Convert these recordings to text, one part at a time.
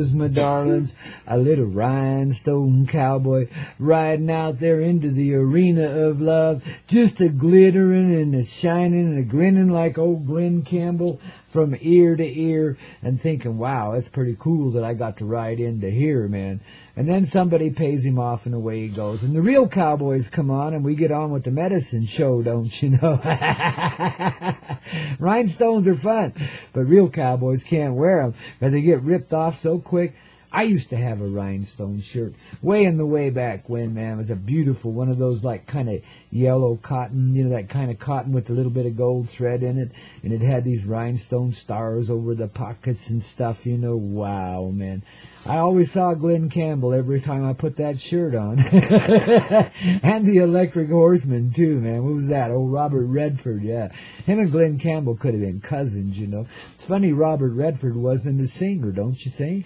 was, my darlings, a little rhinestone cowboy riding out there into the arena of love, just a glittering and a shining and a grinning like old Glenn Campbell from ear to ear, and thinking, wow, it's pretty cool that I got to ride into here, man. And then somebody pays him off and away he goes. And the real cowboys come on and we get on with the medicine show, don't you know? Rhinestones are fun, but real cowboys can't wear them because they get ripped off so quick. I used to have a rhinestone shirt way in the way back when, man. It was a beautiful one of those like kind of yellow cotton, you know, that kind of cotton with a little bit of gold thread in it. And it had these rhinestone stars over the pockets and stuff, you know. Wow, man. I always saw Glenn Campbell every time I put that shirt on. And the Electric Horseman, too, man. What was that? Oh, Robert Redford, yeah. Him and Glenn Campbell could have been cousins, you know. It's funny Robert Redford wasn't a singer, don't you think?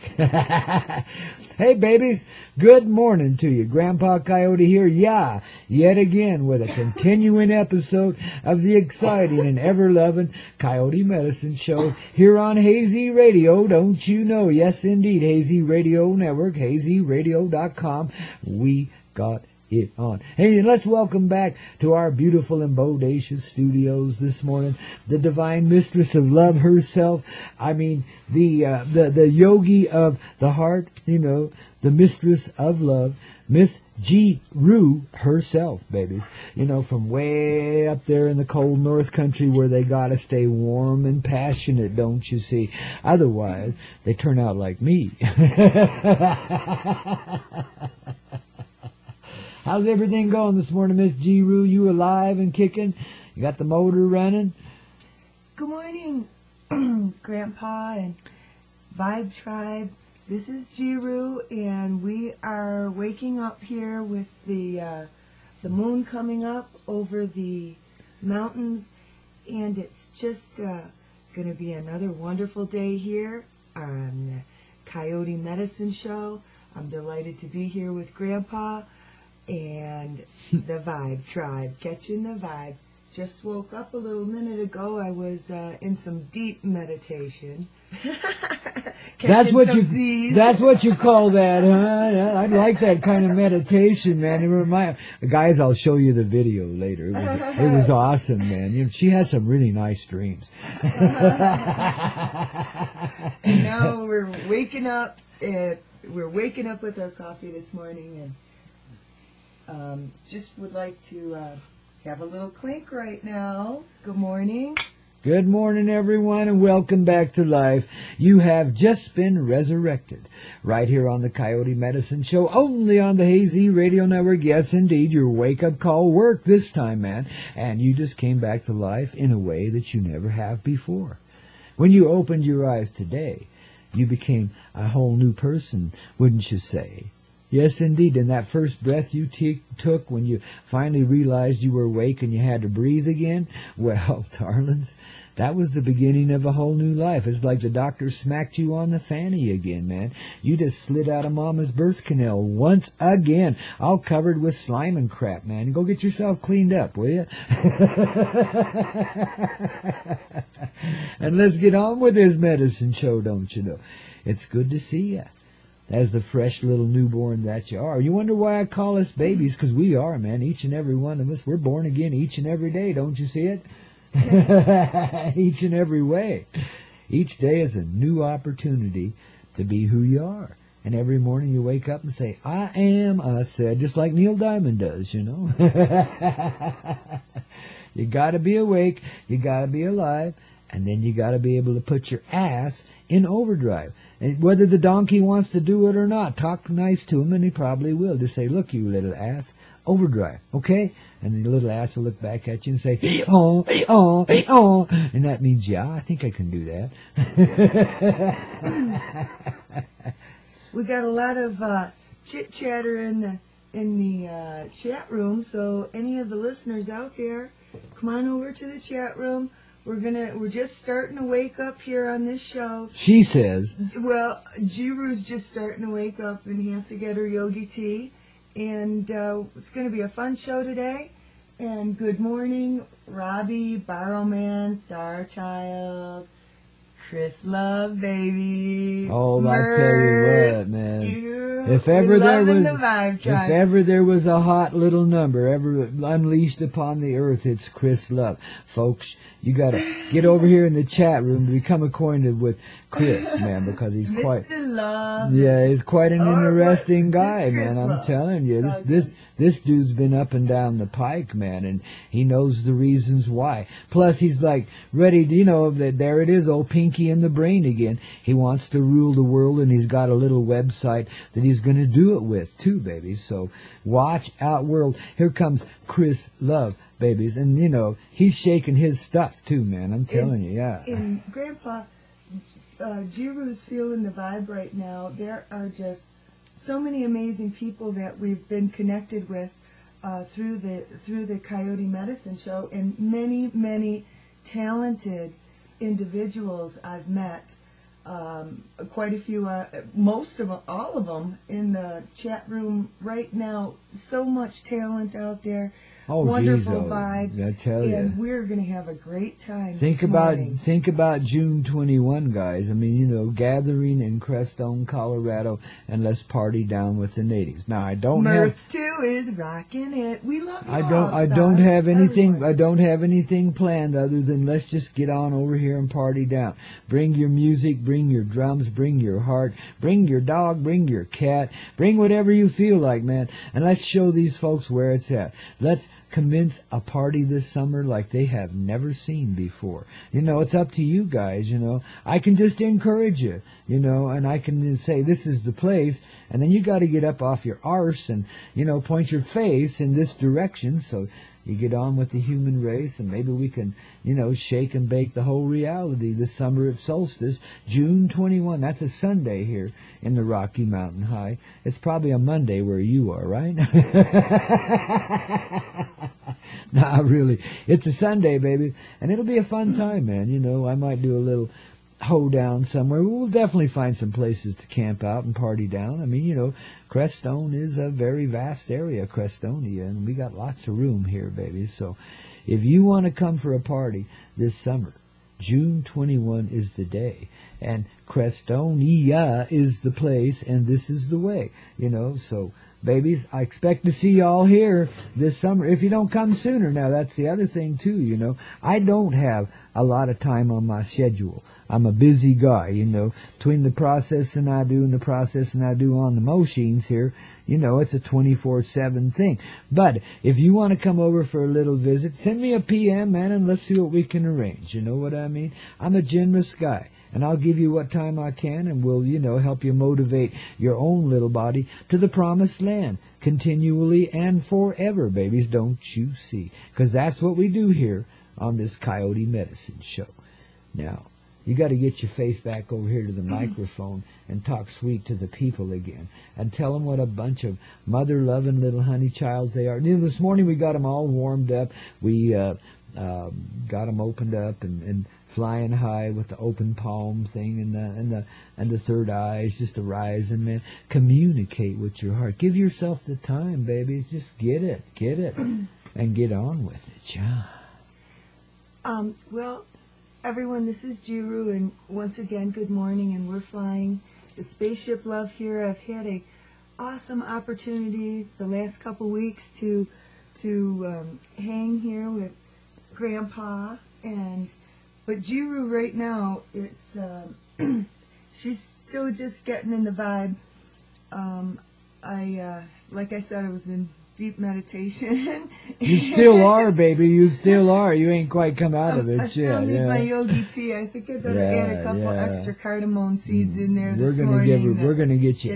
Hey, babies, good morning to you. Grandpa Coyote here, yeah, yet again with a continuing episode of the exciting and ever-loving Coyote Medicine Show here on Hazy Radio, don't you know? Yes, indeed, Hazy Radio Network, hazyradio.com. We got it on. Hey, and let's welcome back to our beautiful and bodacious studios this morning, the divine mistress of love herself. I mean, the yogi of the heart, you know, the mistress of love, Miss G. Rue herself, babies. You know, from way up there in the cold North Country where they gotta stay warm and passionate, don't you see? Otherwise, they turn out like me. How's everything going this morning, Miss G. Rue? You alive and kicking? You got the motor running? Good morning, Grandpa and Vibe Tribe. This is G. Rue, and we are waking up here with the moon coming up over the mountains, and it's just going to be another wonderful day here on the Coyote Medicine Show. I'm delighted to be here with Grandpa and the Vibe Tribe, catching the vibe. Just woke up a little minute ago. I was in some deep meditation. That's what you call that, huh? I like that kind of meditation, man. Guys, I'll show you the video later. It was awesome, man. You know, she has some really nice dreams. And now we're waking up. We're waking up with our coffee this morning, and just would like to have a little clink right now. Good morning. Good morning, everyone, and welcome back to life. You have just been resurrected right here on the Coyote Medicine Show, only on the Hazy Radio Network. Yes, indeed, your wake-up call worked this time, man, and you just came back to life in a way that you never have before. When you opened your eyes today, you became a whole new person, wouldn't you say? Yes, indeed. And that first breath you took when you finally realized you were awake and you had to breathe again, well, darlings, that was the beginning of a whole new life. It's like the doctor smacked you on the fanny again, man. You just slid out of Mama's birth canal once again, all covered with slime and crap, man. Go get yourself cleaned up, will you? And let's get on with this medicine show, don't you know? It's good to see you. As the fresh little newborn that you are. You wonder why I call us babies? Because we are, man. Each and every one of us. We're born again each and every day. Don't you see it? Each and every way. Each day is a new opportunity to be who you are. And every morning you wake up and say, I am a said, just like Neil Diamond does, you know. You got to be awake. You got to be alive. And then you got to be able to put your ass in overdrive. And whether the donkey wants to do it or not, talk nice to him, and he probably will. Just say, look, you little ass, overdrive, okay? And the little ass will look back at you and say, oh, oh, oh. And that means, yeah, I think I can do that. We got a lot of chit-chatter in the chat room, so any of the listeners out there, come on over to the chat room. We're just starting to wake up here on this show. She says. Well, Jiru's just starting to wake up and have to get her yogi tea. And it's going to be a fun show today. And good morning, Robbie, Barrowman, Starchild, Chris Love, baby. Oh, I tell you what, man. If ever there was a hot little number ever unleashed upon the earth, it's Chris Love. Folks, you gotta get over here in the chat room to become acquainted with Chris, man, because he's quite, Mr. Love. yeah, he's quite an interesting guy, man. I'm telling you, this dude's been up and down the pike, man, and he knows the reasons why. Plus, he's like ready to, you know, there it is, old Pinky in the brain again. He wants to rule the world, and he's got a little website that he's going to do it with, too, baby. So watch out, world. Here comes Chris Love, babies. And, you know, he's shaking his stuff, too, man. I'm telling you, yeah. And, Grandpa, Jiru's feeling the vibe right now. There are just so many amazing people that we've been connected with through the Coyote Medicine Show, and many talented individuals I've met. Quite a few, most of them, all of them in the chat room right now. So much talent out there. Oh, wonderful geez, vibes. I tell you. And we're going to have a great time. Think about June 21, guys. I mean, you know, gathering in Crestone, Colorado, and let's party down with the natives. Now, I don't Mirth 2 is rocking it. We love you I don't have anything planned other than let's just get on over here and party down. Bring your music, bring your drums, bring your heart, bring your dog, bring your cat, bring whatever you feel like, man. And let's show these folks where it's at. Let's commence a party this summer like they have never seen before. You know, it's up to you guys, you know. I can just encourage you, you know, and I can say this is the place, and then you got to get up off your arse and, you know, point your face in this direction so you get on with the human race, and maybe we can, you know, shake and bake the whole reality this summer at solstice, June 21. That's a Sunday here in the Rocky Mountain High. It's probably a Monday where you are, right? Nah, really. It's a Sunday, baby, and it'll be a fun time, man. You know, I might do a little hoedown somewhere. We'll definitely find some places to camp out and party down. I mean, you know, Crestone is a very vast area, Crestonia, and we got lots of room here, baby. So if you want to come for a party this summer, June 21 is the day, and Crestonia is the place, and this is the way, you know. So babies, I expect to see y'all here this summer. If you don't come sooner, now that's the other thing too, you know. I don't have a lot of time on my schedule. I'm a busy guy, you know. Between the processing I do and the processing I do on the machines here, you know, it's a 24/7 thing. But if you want to come over for a little visit, send me a PM, man, and let's see what we can arrange. You know what I mean? I'm a generous guy, and I'll give you what time I can, and we'll, you know, help you motivate your own little body to the promised land continually and forever, babies. Don't you see? Because that's what we do here on this Coyote Medicine Show. Now, you got to get your face back over here to the microphone and talk sweet to the people again and tell them what a bunch of mother-loving little honey childs they are. You know, this morning we got them all warmed up. We got them opened up and flying high with the open palm thing and the third eye is just arising, man. Communicate with your heart. Give yourself the time, babies. Just get it, and get on with it, yeah. Well, everyone, this is Jiru, and once again, good morning, and we're flying the Spaceship Love here. I've had a awesome opportunity the last couple weeks to hang here with Grandpa, but Jiru right now, it's she's still just getting in the vibe. Like I said, I was in deep meditation. You still are, baby. You still are. You ain't quite come out of it. I still need my yogi tea. I think I better add a couple extra cardamom seeds in there this morning. We're gonna get you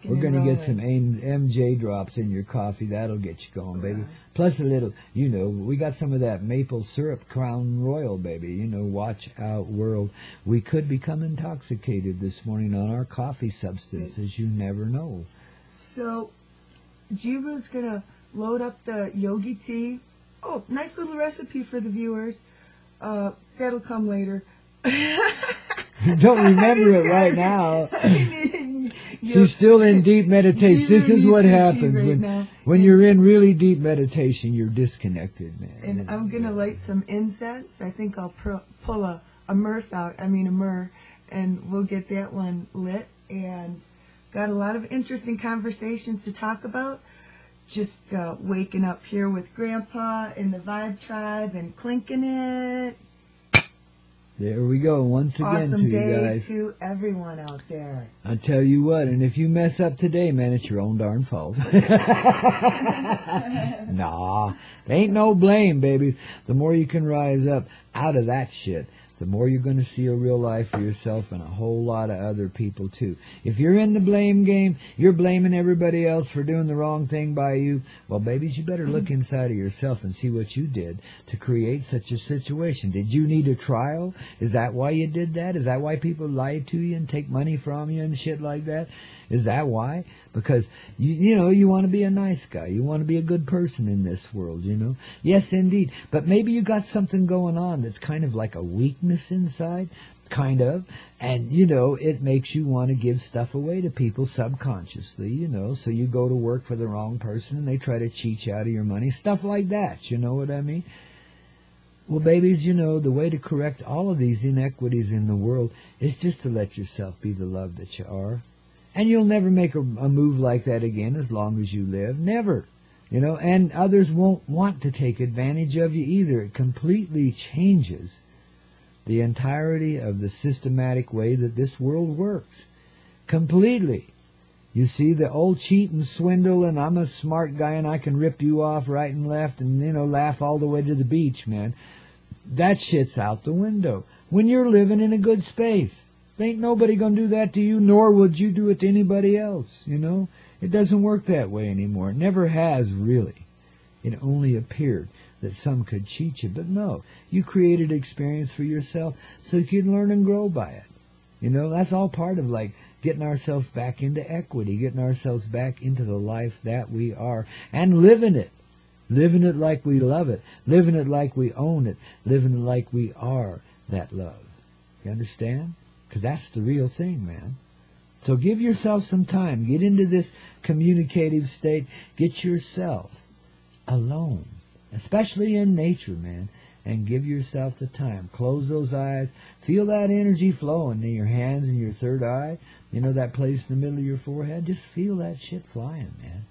We're gonna get some MJ drops in your coffee. That'll get you going, baby. Plus a little, you know, we got some of that maple syrup, Crown Royal, baby. You know, watch out, world. We could become intoxicated this morning on our coffee substances. You never know. So Jiru's going to load up the yogi tea. Oh, nice little recipe for the viewers. That'll come later. Don't remember it right now. She's still in deep meditation. This is what happens when you're in really deep meditation. You're disconnected, man. And I'm going to light some incense. I think I'll pull a a myrrh, and we'll get that one lit. And got a lot of interesting conversations to talk about. Just waking up here with Grandpa in the Vibe Tribe and clinking it. There we go, once again Awesome to you day guys. to everyone out there. I tell you what, and if you mess up today, man, it's your own darn fault. Nah, ain't no blame, baby. The more you can rise up out of that shit, the more you're going to see a real life for yourself and a whole lot of other people, too. If you're in the blame game, you're blaming everybody else for doing the wrong thing by you, well, babies, you better look inside of yourself and see what you did to create such a situation. Did you need a trial? Is that why you did that? Is that why people lie to you and take money from you and shit like that? Is that why? Because, you want to be a nice guy. You want to be a good person in this world, Yes, indeed. But maybe you got something going on that's kind of like a weakness inside, kind of. And, it makes you want to give stuff away to people subconsciously, So you go to work for the wrong person and they try to cheat you out of your money. Stuff like that, you know what I mean? Well, babies, the way to correct all of these inequities in the world is just to let yourself be the love that you are. And you'll never make a move like that again as long as you live. Never. And others won't want to take advantage of you either. It completely changes the entirety of the systematic way that this world works. Completely. You see, the old cheat and swindle and I'm a smart guy and I can rip you off right and left and, laugh all the way to the beach, man. That shit's out the window. When you're living in a good space. Ain't nobody gonna do that to you, nor would you do it to anybody else, It doesn't work that way anymore. It never has, really. It only appeared that some could cheat you, but no. You created experience for yourself so you can learn and grow by it. That's all part of, getting ourselves back into equity, getting ourselves back into the life that we are, and living it. Living it like we love it. Living it like we own it. Living it like we are that love. You understand? Because that's the real thing, man. So give yourself some time. Get into this communicative state. Get yourself alone, especially in nature, man, and give yourself the time. Close those eyes. Feel that energy flowing in your hands and your third eye. That place in the middle of your forehead. Just feel that shit flying, man.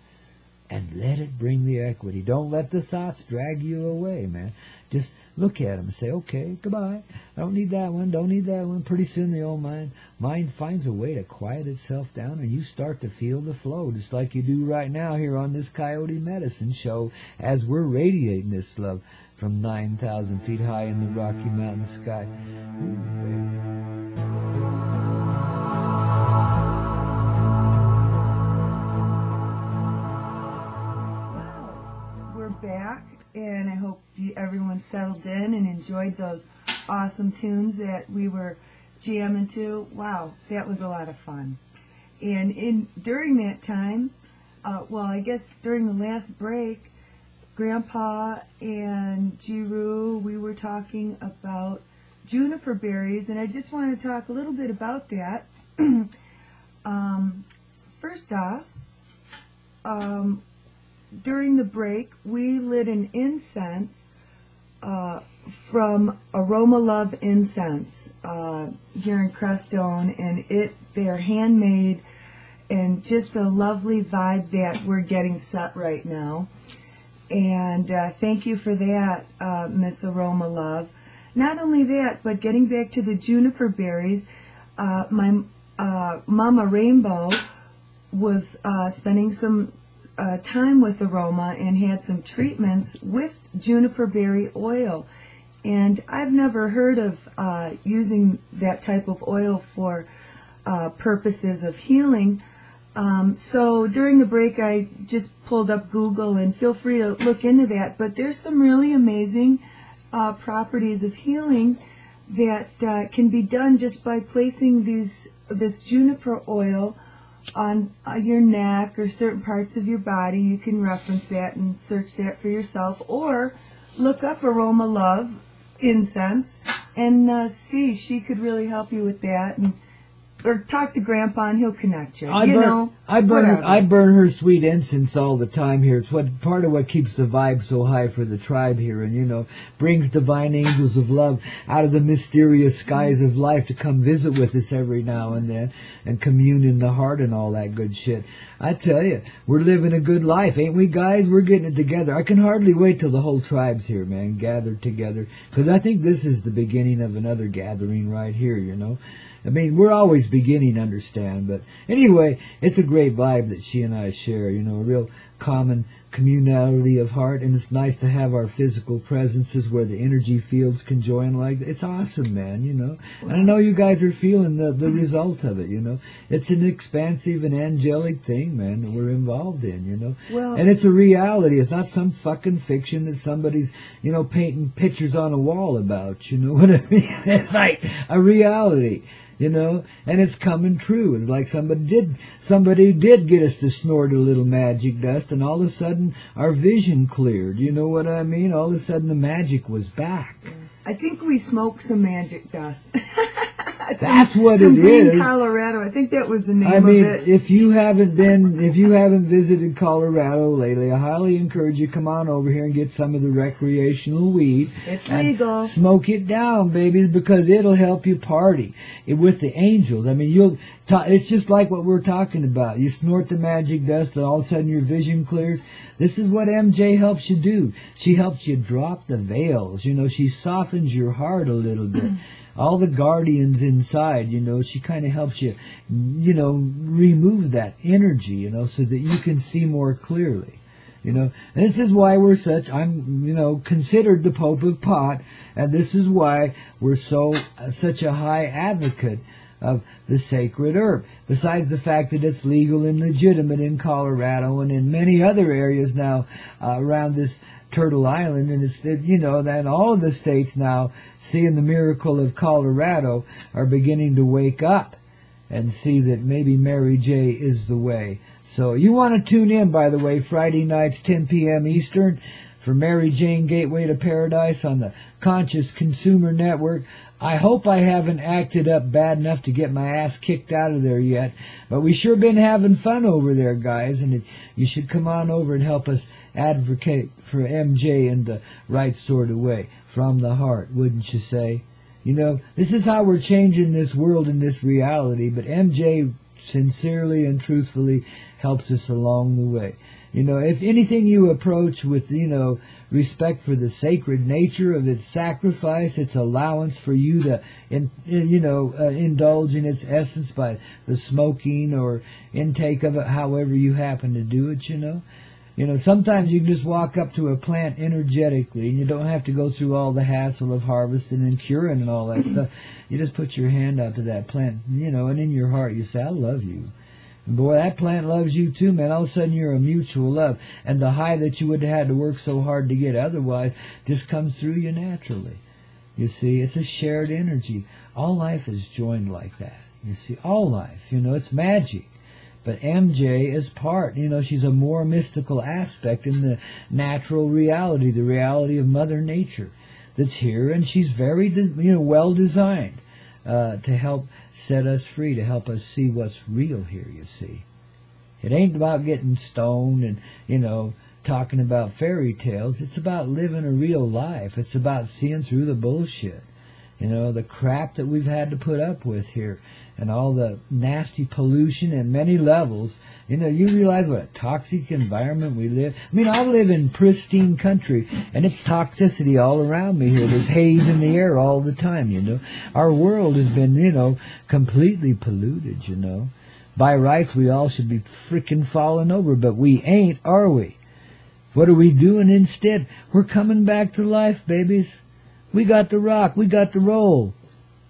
And let it bring the equity. Don't let the thoughts drag you away, man. Just look at them and say, okay, goodbye. I don't need that one. Don't need that one. Pretty soon the old mind finds a way to quiet itself down and you start to feel the flow just like you do right now here on this Coyote Medicine Show as we're radiating this love from 9,000 feet high in the Rocky Mountain sky. Ooh, babies. Back, and I hope everyone settled in and enjoyed those awesome tunes that we were jamming to. Wow, that was a lot of fun. And during that time, I guess during the last break, Grandpa and Jiru, we were talking about juniper berries, and I just want to talk a little bit about that. First off, during the break, we lit an incense from Aroma Love Incense here in Crestone, and they're handmade and just a lovely vibe that we're getting set right now. And thank you for that, Miss Aroma Love. Not only that, but getting back to the juniper berries, my Mama Rainbow was spending some time with Aroma and had some treatments with juniper berry oil. And I've never heard of using that type of oil for purposes of healing. So during the break I just pulled up Google, and feel free to look into that. But there's some really amazing properties of healing that can be done just by placing this juniper oil on your neck or certain parts of your body. You can reference that and search that for yourself, or look up Aroma Love Incense and see. She could really help you with that. And or talk to Grandpa and he'll connect you. I burn her sweet incense all the time here. It's part of what keeps the vibe so high for the tribe here, and brings divine angels of love out of the mysterious skies of life to come visit with us every now and then and commune in the heart and all that good shit. I tell you, we're living a good life, ain't we, guys? We're getting it together. I can hardly wait till the whole tribe's here, man, gathered together, because I think this is the beginning of another gathering right here, I mean, we're always beginning, understand, but anyway, it's a great vibe that she and I share, a real common communality of heart, and it's nice to have our physical presences where the energy fields can join. Like, it's awesome, man, and I know you guys are feeling the result of it, it's an expansive and angelic thing, man, that we're involved in, and it's a reality. It's not some fucking fiction that somebody's painting pictures on a wall about, you know what I mean? It's like a reality, and it's coming true. It's like somebody did get us to snort a little magic dust, and all of a sudden our vision cleared. You know what I mean? All of a sudden the magic was back. I think we smoked some magic dust. That's what some it green is. Colorado. I think that was the name of it. If you haven't visited Colorado lately, I highly encourage you, come on over here and get some of the recreational weed. It's legal. Smoke it down, babies, because it'll help you party with the angels. I mean, it's just like what we're talking about. You snort the magic dust and all of a sudden your vision clears. This is what MJ helps you do. She helps you drop the veils. She softens your heart a little bit. All the guardians inside, she kind of helps you, remove that energy, so that you can see more clearly. And this is why I'm considered the Pope of Pot, and this is why we're such a high advocate of the sacred herb. Besides the fact that it's legal and legitimate in Colorado and in many other areas now around this Turtle Island, and it's that all of the states now, seeing the miracle of Colorado, are beginning to wake up and see that maybe Mary J is the way. So you want to tune in, by the way, Friday nights 10 p.m. Eastern for Mary Jane Gateway to Paradise on the Conscious Consumer Network. I hope I haven't acted up bad enough to get my ass kicked out of there yet, but we sure been having fun over there, guys, and you should come on over and help us advocate for MJ in the right sort of way, from the heart, wouldn't you say? This is how we're changing this world and this reality, but MJ sincerely and truthfully helps us along the way. If anything you approach with, respect for the sacred nature of its sacrifice, its allowance for you to, indulge in its essence by the smoking or intake of it, however you happen to do it, sometimes you can just walk up to a plant energetically, and you don't have to go through all the hassle of harvesting and curing and all that stuff. You just put your hand out to that plant, and in your heart you say, I love you. And boy, that plant loves you too, man. All of a sudden you're a mutual love. And the high that you would have had to work so hard to get otherwise just comes through you naturally. You see, it's a shared energy. All life is joined like that. You see, all life, it's magic. But MJ is part, she's a more mystical aspect in the natural reality, the reality of Mother Nature that's here. And she's very, well designed to help set us free, to help us see what's real here, you see. It ain't about getting stoned and, talking about fairy tales. It's about living a real life. It's about seeing through the bullshit. The crap that we've had to put up with here and all the nasty pollution at many levels. You realize what a toxic environment we live. I mean, I live in pristine country, and it's toxicity all around me here. There's haze in the air all the time, Our world has been, completely polluted, By rights, we all should be freaking falling over, but we ain't, are we? What are we doing instead? We're coming back to life, babies. We got the rock, we got the roll.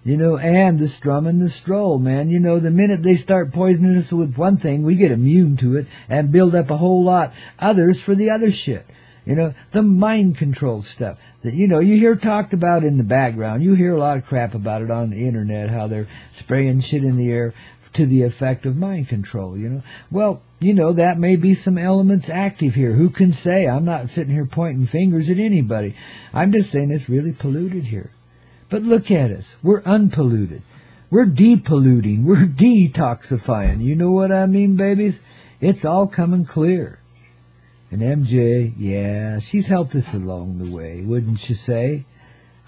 And the strum and the stroll, man. The minute they start poisoning us with one thing, we get immune to it and build up a whole lot others for the other shit. The mind control stuff that, you hear talked about in the background. You hear a lot of crap about it on the internet, how they're spraying shit in the air to the effect of mind control, Well, that may be some elements active here. Who can say? I'm not sitting here pointing fingers at anybody. I'm just saying it's really polluted here. But look at us. We're unpolluted. We're depolluting. We're detoxifying. You know what I mean, babies? It's all coming clear. And MJ, yeah, she's helped us along the way, wouldn't you say?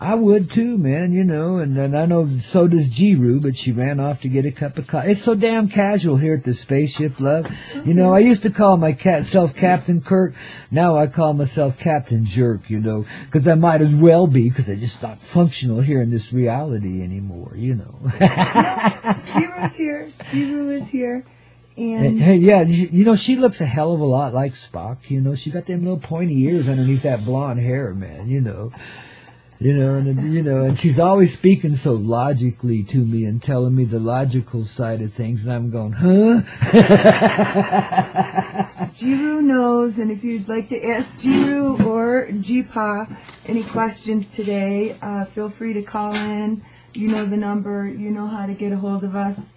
I would too, man, you know, and then I know so does Jiru, but she ran off to get a cup of coffee. It's so damn casual here at the spaceship, love. You know, I used to call myself Captain Kirk. Now I call myself Captain Jerk, you know, because I might as well be, because I'm just not functional here in this reality anymore, you know. Jiru's here. Jiru is here. And hey, yeah, you know, she looks a hell of a lot like Spock, you know. She got them little pointy ears underneath that blonde hair, man, you know. And she's always speaking so logically to me and telling me the logical side of things, and I'm going, huh? Jiru knows, and if you'd like to ask Jiru or Jipa any questions today, feel free to call in. You know the number. You know how to get a hold of us.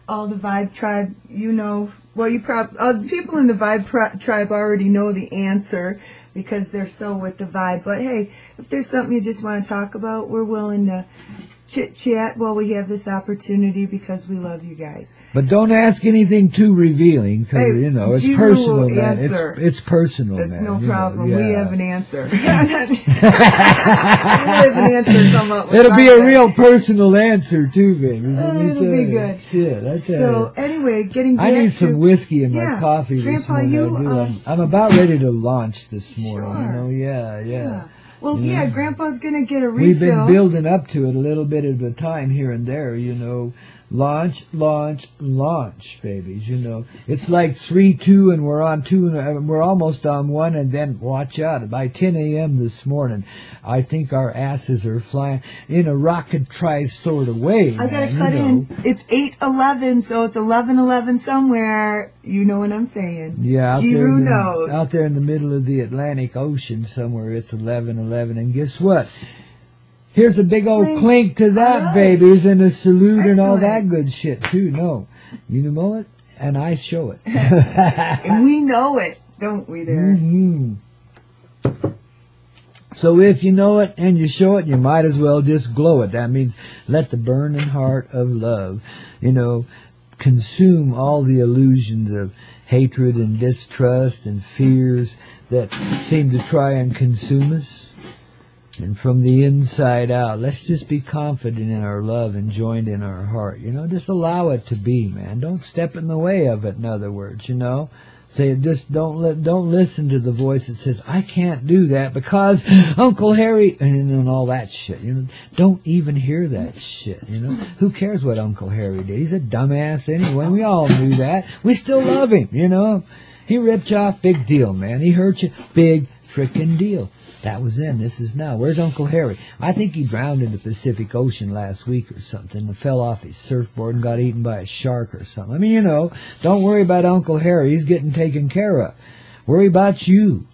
All the Vibe Tribe, you know. Well, the people in the Vibe Tribe already know the answer, because they're so with the vibe. But hey, if there's something you just want to talk about, we're willing to chit-chat while we have this opportunity, because we love you guys. But don't ask anything too revealing, because, hey, you know, it's Jiru personal, will man. Answer. It's personal, That's man. no problem. Yeah. We have an answer. We have an answer come up with. It'll be a real personal answer, too, baby. It'll be good. Shit, I tell so, you. anyway, getting back I need some whiskey in my coffee this Grandpa, morning. I'm about ready to launch this morning, you know. Yeah. Well, you know? Grandpa's going to get a refill. We've been building up to it a little bit at a time here and there, you know. Launch, babies, you know. It's like 3-2 and we're on 2 and we're almost on 1, and then watch out. By 10 a.m. this morning, I think our asses are flying in a rocket-trized sort of way. I got to cut in. It's 8:11, so it's 11:11 somewhere. You know what I'm saying. Yeah, Jiru knows. Out there in the middle of the Atlantic Ocean somewhere, it's 11:11, and guess what? Here's a big old clink to that, babies, and a salute and all that good shit, too. No, you know it, and I show it. And we know it, don't we there? Mm-hmm. So if you know it and you show it, you might as well just glow it. That means let the burning heart of love, you know, consume all the illusions of hatred and distrust and fears that seem to try and consume us. And from the inside out, let's just be confident in our love and joined in our heart. You know, just allow it to be, man. Don't step in the way of it, in other words, you know. Say, just don't listen to the voice that says, I can't do that because Uncle Harry, and all that shit. You know, don't even hear that shit, you know. Who cares what Uncle Harry did? He's a dumbass anyway. We all knew that. We still love him, you know. He ripped you off, big deal, man. He hurt you, big frickin' deal. That was then, this is now. Where's Uncle Harry? I think he drowned in the Pacific Ocean last week or something and fell off his surfboard and got eaten by a shark or something. I mean, you know, don't worry about Uncle Harry. He's getting taken care of. Worry about you,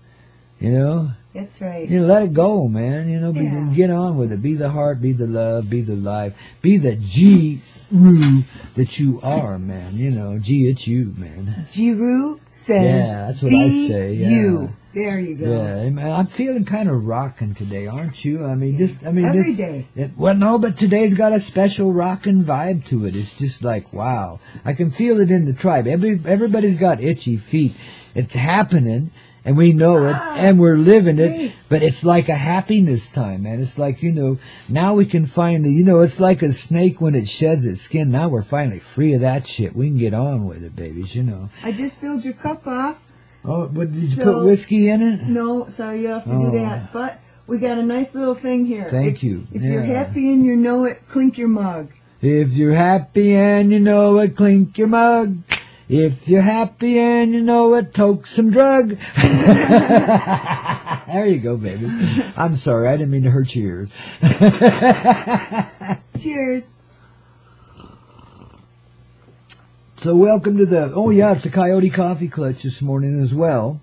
you know. That's right. You know, let it go, man. You know, get on with it. Be the heart, be the love, be the life. Be the Jiru that you are, man. You know, it's you, man. Jiru says, yeah, that's what I say. Yeah. You. There you go. Yeah, I'm feeling kind of rocking today, aren't you? I mean, every day. Well, no, but today's got a special rocking vibe to it. It's just like, wow. I can feel it in the tribe. Everybody's got itchy feet. It's happening, and we know it, and we're living it, but it's like a happiness time, man. It's like, you know, now we can finally, you know, it's like a snake when it sheds its skin. Now we're finally free of that shit. We can get on with it, babies, you know. I just filled your cup off. Oh, but did you put whiskey in it? No, sorry, you have to do that. But we got a nice little thing here. Thank you. If you're happy and you know it, clink your mug. If you're happy and you know it, clink your mug. If you're happy and you know it, toke some drug. There you go, baby. I'm sorry, I didn't mean to hurt your ears. Cheers. So welcome to it's the Coyote Coffee Clutch this morning as well.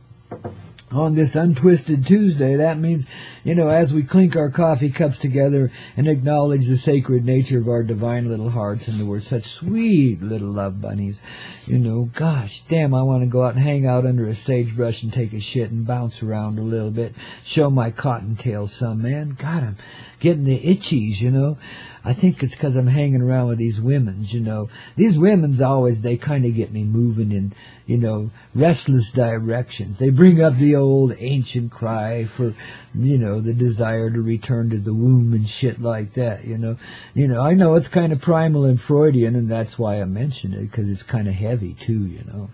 On this Untwisted Tuesday, that means, you know, as we clink our coffee cups together and acknowledge the sacred nature of our divine little hearts, and we're such sweet little love bunnies, you know, gosh, damn, I want to go out and hang out under a sagebrush and take a shit and bounce around a little bit, show my cottontail some, man. God, I'm getting the itchies, you know. I think it's because I'm hanging around with these women's, you know. These women's always, they kind of get me moving in, you know, restless directions. They bring up the old ancient cry for, you know, the desire to return to the womb and shit like that, you know. You know, I know it's kind of primal and Freudian, and that's why I mention it, because it's kind of heavy, too, you know.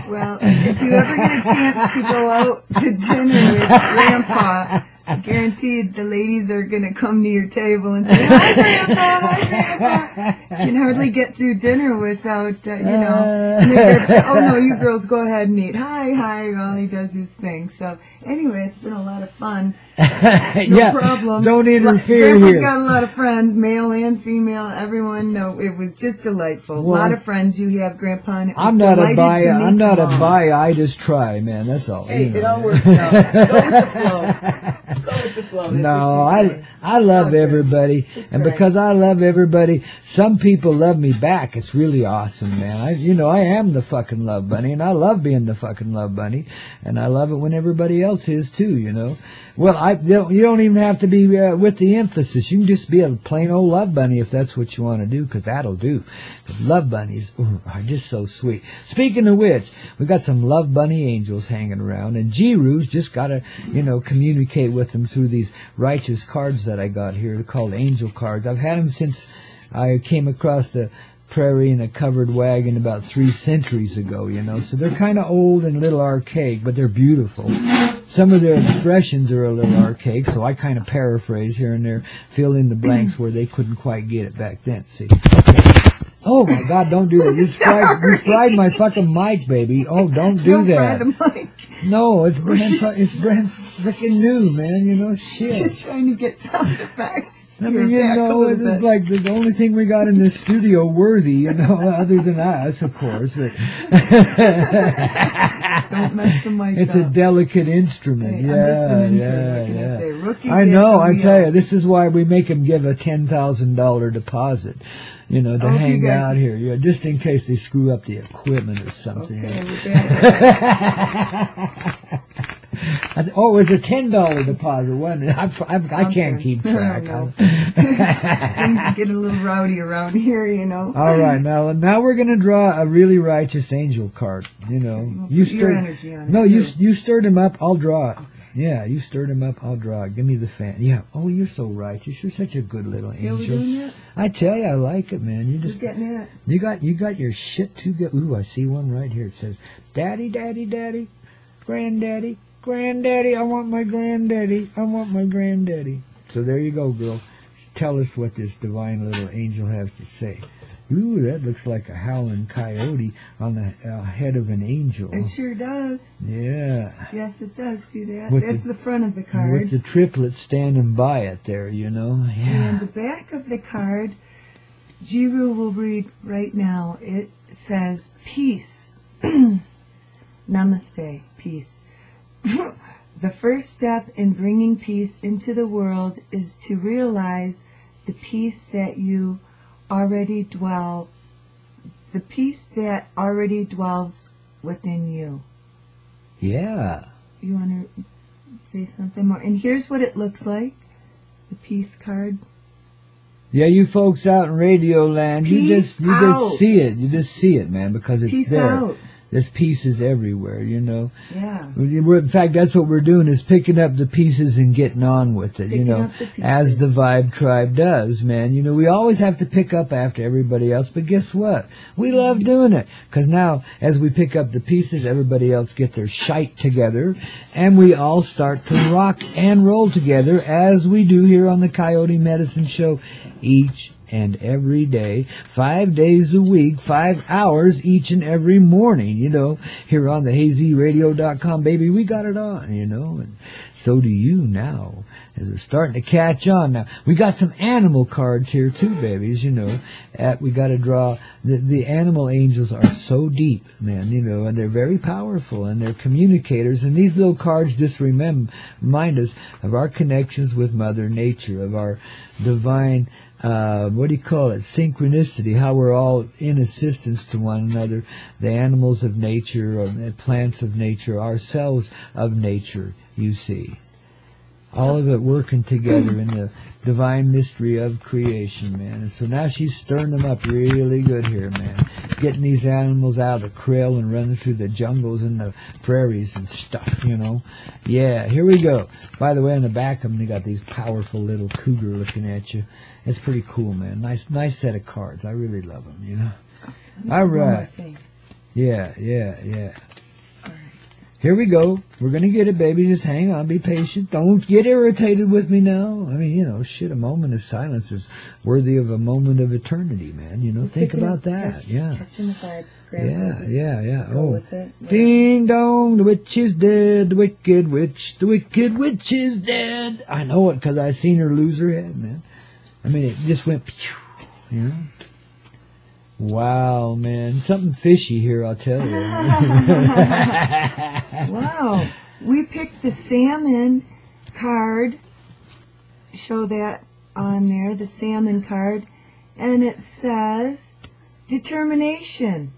Well, if you ever get a chance to go out to dinner with Grandpa, guaranteed the ladies are going to come to your table and say, "Hi, Grandpa, hi, Grandpa." You can hardly get through dinner without, you know. And they're say, "Oh, no, you girls go ahead and eat. Hi, hi," while he does his thing. So, anyway, it's been a lot of fun. No problem. Don't interfere Grandpa's here. got a lot of friends, male and female, everyone. No, it was just delightful. A lot of friends you have, Grandpa, and it was I'm not a delighted to meet I'm not you a all. buy, I just try, man, that's all. Hey, you know. it all works out. Go with the flow. Go with the flow. That's No, what you say. I love It's all good. everybody, That's and right. because I love everybody, some people love me back. It's really awesome, man. I am the fucking love bunny, and I love being the fucking love bunny, and I love it when everybody else is too, you know. Well, you don't even have to be with the emphasis. You can just be a plain old love bunny if that's what you want to do, because that'll do. 'Cause love bunnies are just so sweet. Speaking of which, we got some love bunny angels hanging around, and Jiru's just got to, you know, communicate with them through these righteous cards that I got here. They're called angel cards. I've had them since I came across the prairie in a covered wagon about 3 centuries ago, you know. So they're kind of old and a little archaic, but they're beautiful. Some of their expressions are a little archaic, so I kind of paraphrase here and there, fill in the blanks where they couldn't quite get it back then. See? Oh my God! Don't do that. You fried my fucking mic, baby. Oh, don't do Don't that. fry the mic. No, it's brand freaking new, man. You know, shit. Just trying to get sound effects. I mean, you know, it's just like the only thing we got in this studio worthy, you know, other than us, of course. But Don't mess the mic it's up. a delicate instrument. Hey, Yeah, I'm just an intern. yeah, What can yeah. I say? Rookies I know. at the I tell wheel. you, this is why we make them give a $10,000 deposit. You know, to I hope you hang guys- out here, yeah, just in case they screw up the equipment or something. Okay, we're back. Oh, it was a $10 deposit, wasn't it? I can't keep track. I don't know. Things get a little rowdy around here, you know. All right, now we're gonna draw a really righteous angel card. You know, you Put your energy on it. No, too. you stirred him up. I'll draw it. Yeah, you stirred him up. I'll draw it. Give me the fan. Yeah. Oh, you're so righteous. You're such a good little See how we're angel. doing that? I tell you, I like it, man. You Who's just getting it? you got your shit too good. Ooh, I see one right here. It says, "Daddy, daddy, daddy, granddaddy, granddaddy. I want my granddaddy. I want my granddaddy." So there you go, girl. Tell us what this divine little angel has to say. Ooh, that looks like a howling coyote on the head of an angel. It sure does. Yeah. Yes, it does. See that? With That's the front of the With card. the triplets standing by it there, you know. Yeah. And the back of the card, Jiru will read right now. It says, peace. Namaste, peace. The first step in bringing peace into the world is to realize the peace that you already dwell, the peace that already dwells within you. Yeah. You want to say something more? And here's what it looks like, the peace card. Yeah, you folks out in Radio Land, you Peace just out. see it. You just see it, man, because it's Peace there. out. There's pieces everywhere, you know. Yeah. In fact, that's what we're doing, is picking up the pieces and getting on with it, you Picking know, up the pieces. as the Vibe Tribe does, man. You know, we always have to pick up after everybody else, but guess what? We love doing it, because now, as we pick up the pieces, everybody else get their shite together, and we all start to rock and roll together, as we do here on the Coyote Medicine Show each and every day, 5 days a week, 5 hours each and every morning, you know, here on the HayZRadio.com, baby, we got it on, you know, and so do you now, as we're starting to catch on now. We got some animal cards here too, babies, you know, we got to draw, the animal angels are so deep, man, you know, and they're very powerful, and they're communicators, and these little cards just remind us of our connections with Mother Nature, of our divine what do you call it? Synchronicity, how we're all in assistance to one another, the animals of nature, or the plants of nature, ourselves of nature, you see. All of it working together in the divine mystery of creation, man. And so now she's stirring them up really good here, man. Getting these animals out of the krill and running through the jungles and the prairies and stuff, you know. Yeah, here we go. By the way, on the back of them, they got these powerful little cougar looking at you. It's pretty cool, man. Nice set of cards. I really love them, you know. All right. Yeah. Here we go. We're going to get it, baby. Just hang on. Be patient. Don't get irritated with me now. I mean, you know, shit, a moment of silence is worthy of a moment of eternity, man. You know, think about that. Yeah. Catching the vibe. Yeah. Go with it. Ding dong, the witch is dead. The wicked witch is dead. I know it because I seen her lose her head, man. I mean, it just went, pew, you know. Wow, man. Something fishy here, I'll tell you. Wow. We picked the salmon card. Show that on there, the salmon card. And it says, determination.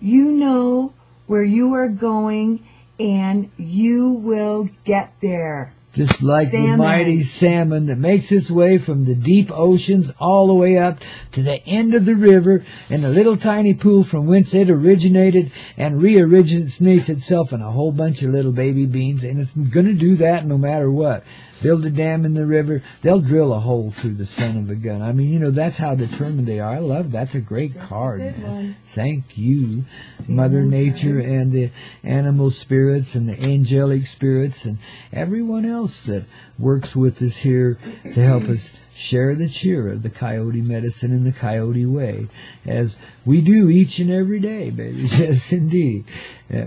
You know where you are going and you will get there. Just like the mighty salmon that makes its way from the deep oceans all the way up to the end of the river in a little tiny pool from whence it originated and re-originates itself in a whole bunch of little baby beans. And it's going to do that no matter what. Build a dam in the river. They'll drill a hole through the son of a gun. I mean, you know, that's how determined they are. I love that's a great card, man. Thank you, Mother Nature and the animal spirits and the angelic spirits and everyone else that works with us here to help us share the cheer of the coyote medicine in the coyote way, as we do each and every day, baby. Yes, indeed.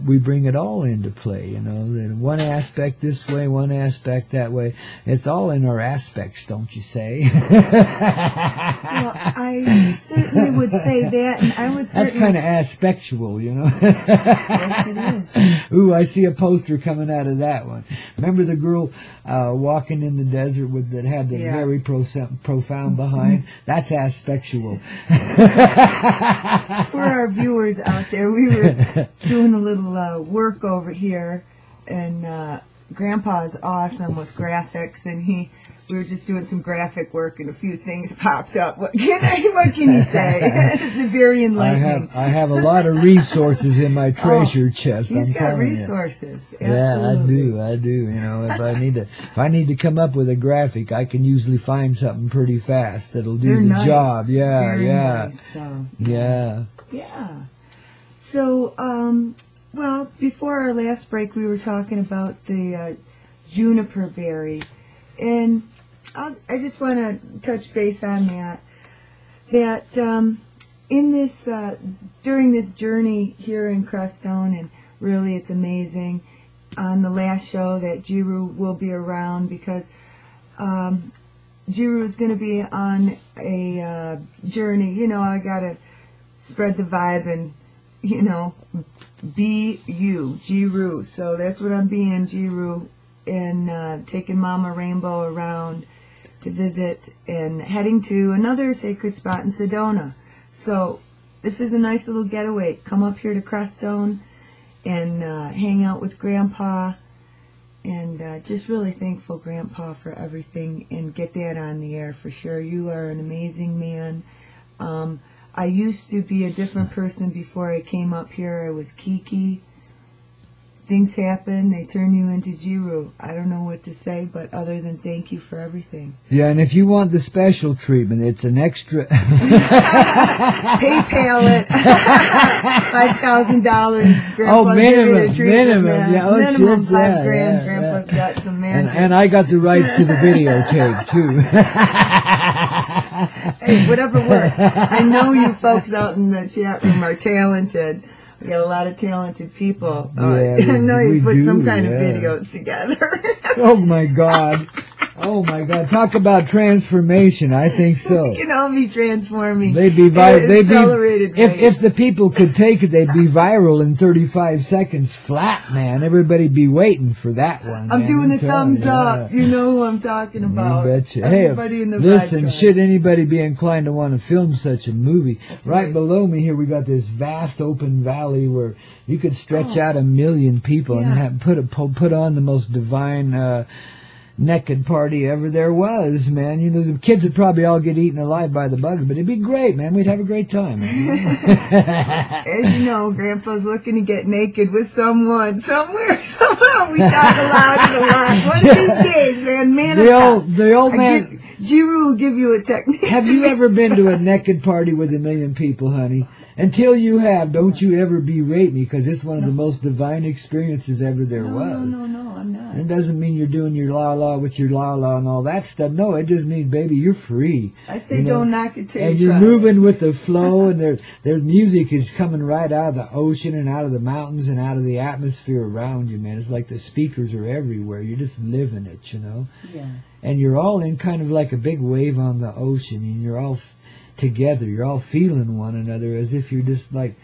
We bring it all into play, you know. One aspect this way, one aspect that way. It's all in our aspects, don't you say? Well, I certainly would say that, and I would certainly... That's kind of aspectual, you know. Yes, it is. Ooh, I see a poster coming out of that one. Remember the girl walking in the desert with that had the very profound behind? That's aspectual. For our viewers out there, we were doing a little work over here, and Grandpa is awesome with graphics, and we were just doing some graphic work, and a few things popped up. What can you say? It's very enlightening. I have a lot of resources in my treasure chest. He's got resources. Absolutely. Yeah, I do. You know, if I need to come up with a graphic, I can usually find something pretty fast that'll do the job. Yeah, very yeah. Nice, so. Yeah. So, well, before our last break, we were talking about the juniper berry, and I just want to touch base on that. That in this during this journey here in Crestone, and really it's amazing. On the last show, that Jiru will be around because Jiru is going to be on a journey. You know, I gotta spread the vibe and, you know, be you, Jiru. So that's what I'm being, Jiru, and taking Mama Rainbow around to visit and heading to another sacred spot in Sedona. So this is a nice little getaway. Come up here to Crestone and hang out with Grandpa, and just really thankful, Grandpa, for everything, and get that on the air for sure. You are an amazing man. I used to be a different person before I came up here. I was Kiki. Things happen. They turn you into Jiru. I don't know what to say, but other than thank you for everything. Yeah, and if you want the special treatment, it's an extra... PayPal it. $5,000. Oh, minimum. Yeah, minimum $5,000. Grandpa's got some magic. And I got the rights to the videotape, too. Hey, whatever works. I know you folks out in the chat room are talented. We got a lot of talented people. Yeah, I know you put some kind of yeah. videos together. Oh, my God. Oh, my God. Talk about transformation. I think so. We can all be transforming. They'd be accelerated ways. If the people could take it, they'd be viral in 35 seconds flat, man. Everybody'd be waiting for that one. I'm doing a thumbs up. You know who I'm talking about. You betcha. Everybody hey, in the listen, vibe should anybody be inclined to want to film such a movie? That's right below me here, we got this vast open valley where you could stretch out 1 million people and put on the most divine naked party ever there was, man. You know, the kids would probably all get eaten alive by the bugs, but it'd be great, man. We'd have a great time. As you know, Grandpa's looking to get naked with someone, somewhere, somehow. We talk about it a lot. One of these days, man, manifest. The old man. Jiru will give you a technique. Have you ever been to a naked party with 1 million people, honey? Until you have, don't you ever berate me, because it's one of the most divine experiences ever there was. No, I'm not. It doesn't mean you're doing your la-la with your la-la and all that stuff. No, it just means, baby, you're free. I say don't knock it till you try. And you're moving with the flow, and their music is coming right out of the ocean and out of the mountains and out of the atmosphere around you, man. It's like the speakers are everywhere. You're just living it, you know? Yes. And you're all in kind of like a big wave on the ocean, and you're all together. You're all feeling one another as if you're just like,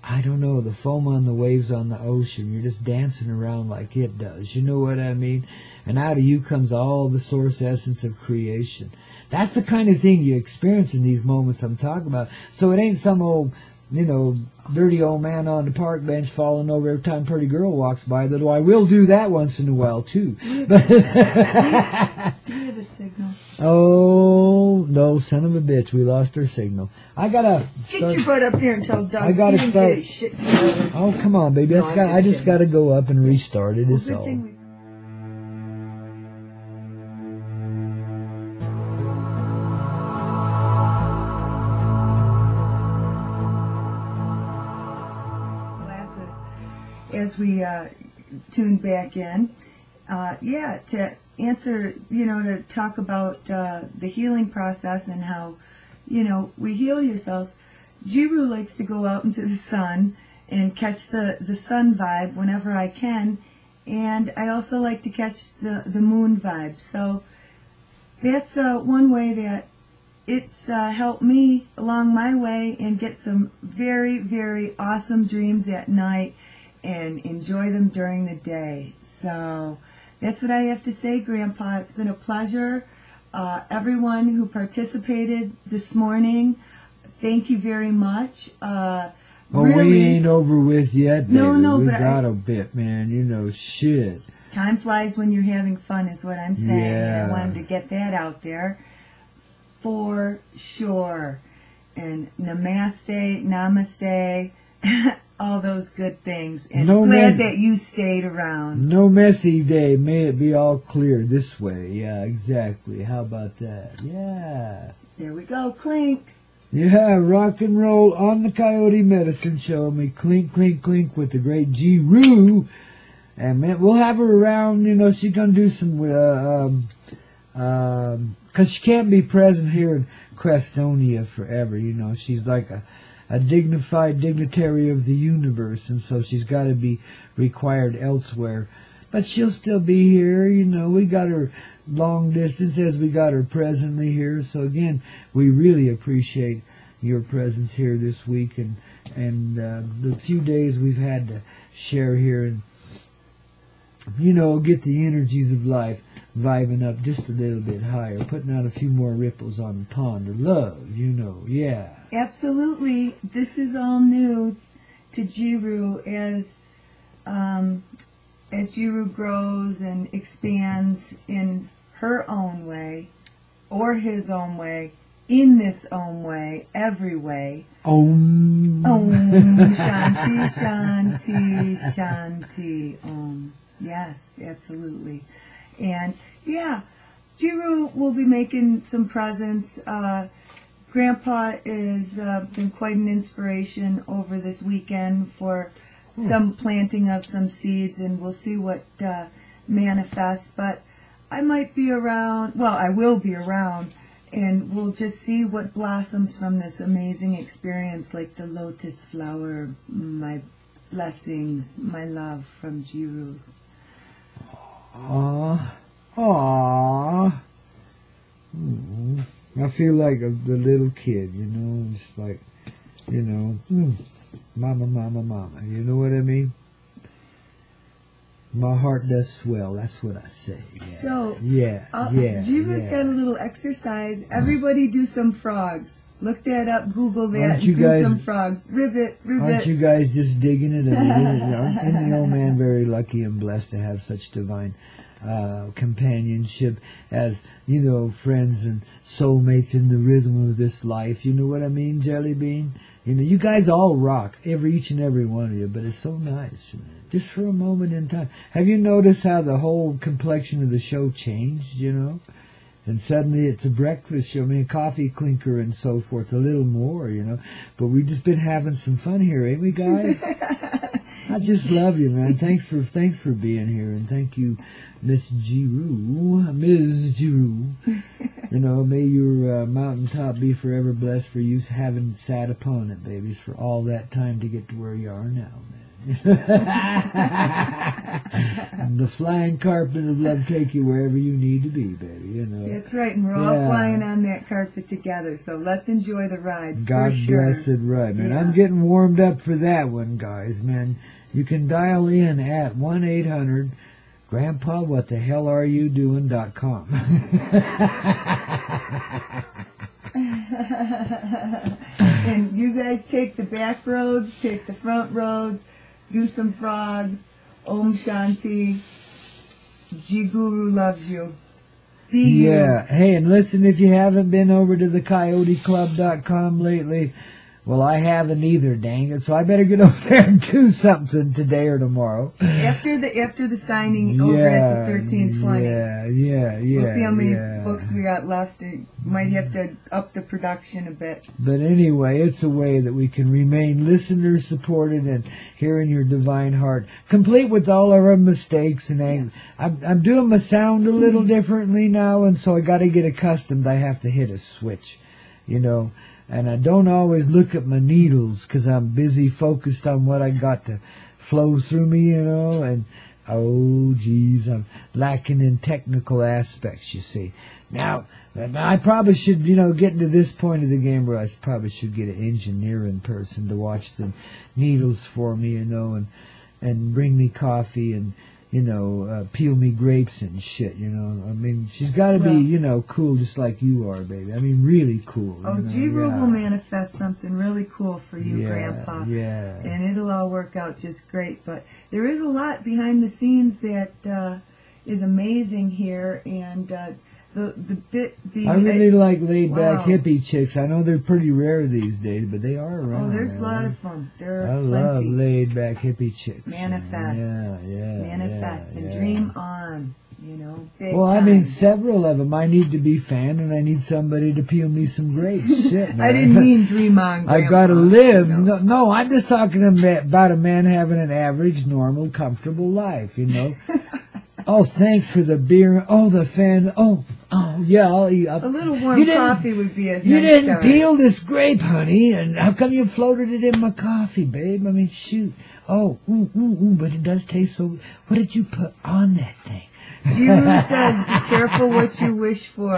I don't know, the foam on the waves on the ocean. You're just dancing around like it does. You know what I mean? And out of you comes all the source essence of creation. That's the kind of thing you experience in these moments I'm talking about. So it ain't some old, you know, dirty old man on the park bench falling over every time a pretty girl walks by, though I will do that once in a while too. Do you have a signal? Oh, no, son of a bitch, we lost our signal. I gotta get your butt up there and tell Doug. I gotta start. Get shit together. Oh, come on, baby. No, I just gotta go up and restart it. It's all. As we tune back in, to answer, to talk about the healing process and how, we heal yourselves. Jiru likes to go out into the sun and catch the sun vibe whenever I can, and I also like to catch the moon vibe. So that's one way that it's helped me along my way and get some very, very awesome dreams at night and enjoy them during the day. So that's what I have to say, Grandpa. It's been a pleasure. Everyone who participated this morning, thank you very much. Well, really, we ain't over with yet, baby. No, we but got a bit, man. Shit. Time flies when you're having fun is what I'm saying. Yeah. And I wanted to get that out there for sure. And namaste, all those good things. And glad that you stayed around. No messy day. May it be all clear this way. Yeah, exactly. How about that? Yeah. There we go. Clink. Yeah, rock and roll on the Coyote Medicine Show. Me clink, clink, clink with the great G-Roo. And man, we'll have her around. She's going to do some, because she can't be present here in Crestonia forever. She's like a dignified dignitary of the universe, and so she's got to be required elsewhere. But she'll still be here. We got her long distance as we got her presently here. So again, we really appreciate your presence here this week and the few days we've had to share here and get the energies of life vibing up just a little bit higher, putting out a few more ripples on the pond of love, yeah. Absolutely. This is all new to Jiru as Jiru grows and expands in her own way, or his own way, in this own way, every way. Om. Om. Shanti, Shanti, Shanti. Om. Yes, absolutely. And, yeah, Jiru will be making some presents. Grandpa has been quite an inspiration over this weekend for some planting of some seeds, and we'll see what manifests. But I might be around, well, I will be around, and we'll just see what blossoms from this amazing experience, like the lotus flower. My blessings, my love from Jiru's. Aww. I feel like the little kid, just like, mama, mama, mama. You know what I mean? My heart does swell. That's what I say. Yeah. So, Jiru's got a little exercise. Everybody do some frogs. Look that up. Google that. Aren't you do guys, some frogs. Ribbit, ribbit. Aren't you guys just digging it? Isn't the old man very lucky and blessed to have such divine companionship as, friends and soulmates in the rhythm of this life. You know what I mean, Jelly Bean? You guys all rock, each and every one of you, but it's so nice. Just for a moment in time. Have you noticed how the whole complexion of the show changed, And suddenly it's a breakfast show, a coffee clinker and so forth, a little more, But we've just been having some fun here, ain't we, guys? I just love you, man. Thanks for being here, and thank you, Ms. Giroux. May your mountaintop be forever blessed for you having sat upon it, babies, for all that time to get to where you are now, man. The flying carpet of love take you wherever you need to be, baby. That's right, and we're all flying on that carpet together. So let's enjoy the ride. God for sure. blessed ride, man. Yeah. I'm getting warmed up for that one, guys, man. You can dial in at 1-800-GRANDPA, what the hell are you doing.com. And you guys take the back roads, take the front roads, do some frogs. Om Shanti. G-Guru loves you. Be you. Hey, and listen, if you haven't been over to the CoyoteClub.com lately, well, I haven't either, dang it. So I better get over there and do something today or tomorrow. After the signing over at the 1320. Yeah. We'll see how many books we got left. Might have to up the production a bit. But anyway, it's a way that we can remain listener supported and hearing your divine heart, complete with all of our mistakes and I'm doing my sound a little differently now, and so I got to get accustomed. I have to hit a switch, And I don't always look at my needles because I'm busy focused on what I got to flow through me, And, oh, geez, I'm lacking in technical aspects, you see. Now, I probably should, get to this point of the game where I probably should get an engineering person to watch the needles for me, and bring me coffee and, peel me grapes and shit, she's got to be, cool just like you are, baby. Really cool. G-Roo will manifest something really cool for you, Grandpa. Yeah. And it'll all work out just great. But there is a lot behind the scenes that is amazing here, and I really like laid-back hippie chicks. I know they're pretty rare these days, but they are around. Oh, there's a lot of them. There are I love laid-back hippie chicks. Manifest. Manifest and dream on. Big well, time. Several of them I need to be fanned, and I need somebody to peel me some grapes. Shit, man. I didn't mean dream on, Grandpa. I gotta live. No, I'm just talking about a man having an average, normal, comfortable life, Oh, thanks for the beer. Oh, the fan. Oh, yeah, I'll eat up. A little warm coffee would be a nice You didn't start. peel this grape, honey, and how come you floated it in my coffee, babe? Shoot. Oh, but it does taste so... What did you put on that thing? Guru says, be careful what you wish for.